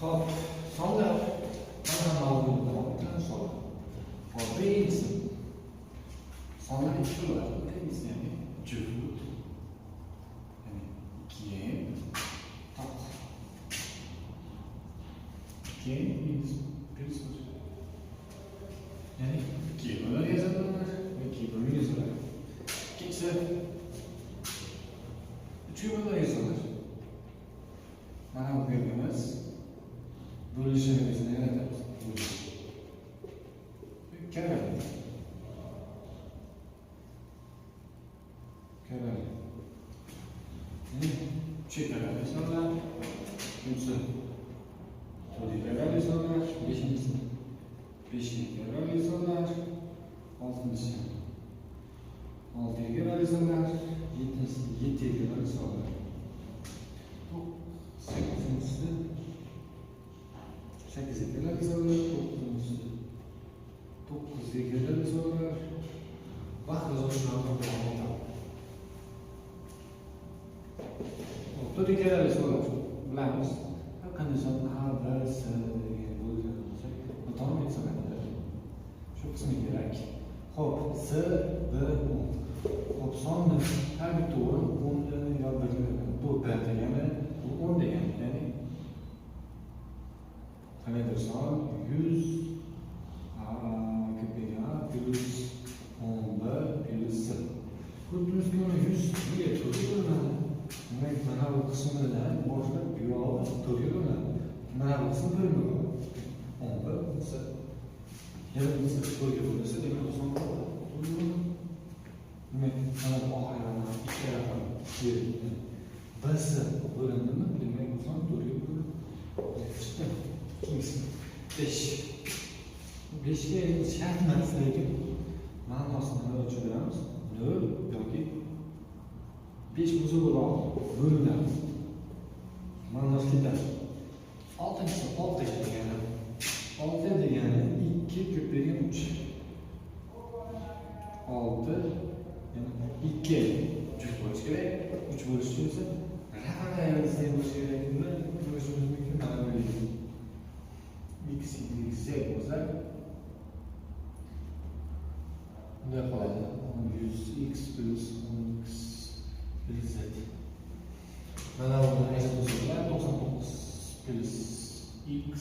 Hop, sonlar. Mana mavzudan sonra. Hop, birinchisi. Sonlar ikki bo'ladi. Birinchisi ya'ni juft. Ya'ni keyin toq. Keyin biz ya'ni ikki bo'lib yozadilar. Ikki bo'lib yozadilar. Ikkinchisi uch bo'lib yozadilar. Mana bu yerimiz bo'lishimizni yaratamiz. Karavot. Chekkalarga solar, uchinchisi to'rtlarga solar, beshinchisi beshliklarga solar, oltinchisi oltiga solar, yettinchisi yettiga solar, sakkizinchisi sakkizga solar, to'qqizinchisi to'qqizga solar. Vaqt o'zgarishlarni to'rtga solar bilamiz. Har qanday son A, B, S degan bo'lgan bo'lsa, davom etsalar. Shu qismi kerak. Xo'p, S, B, O. Xo'p, sonni har bitta o'rin 10 yo 1 bu B degani, bu 10 degani. Ya'ni qanday son 100 ko'paygan plus 10B plus S. Xuddi 100 ga to'g'ri. Demek mana bu qismidan boshlab bu yo'q to'g'ri bo'ladi. Mana bu qism bo'lmaydi. 10 bo'lsa, yana biz to'g'ri bo'lsa, demak oson bo'ladi. Demak, mana bu oxirida ikki raqam keldi. Biz bo'lindimi? Demak, oson to'g'ri bo'ladi. Chiqdi. Ikkinchisi 5. 5 ga shart emas, lekin ma'nosini tushunamiz. 0 yoki 5 buzuqroq bo'linadi. Ma'nosi ketadi. 6-chi 6 degani 6 degani 2 ko'paygan 3. 6 ya'ni 2 juft bo'lishi kerak. 3 bo'lishi uchun esa raqamlar yozib bo'lishi kerak. Buni ko'rishimiz mumkin. Mana bu x z bo'lsa bunday qoladi. 100x plus 10x plus z. Mana buni aytib o'tsak, 99 plus x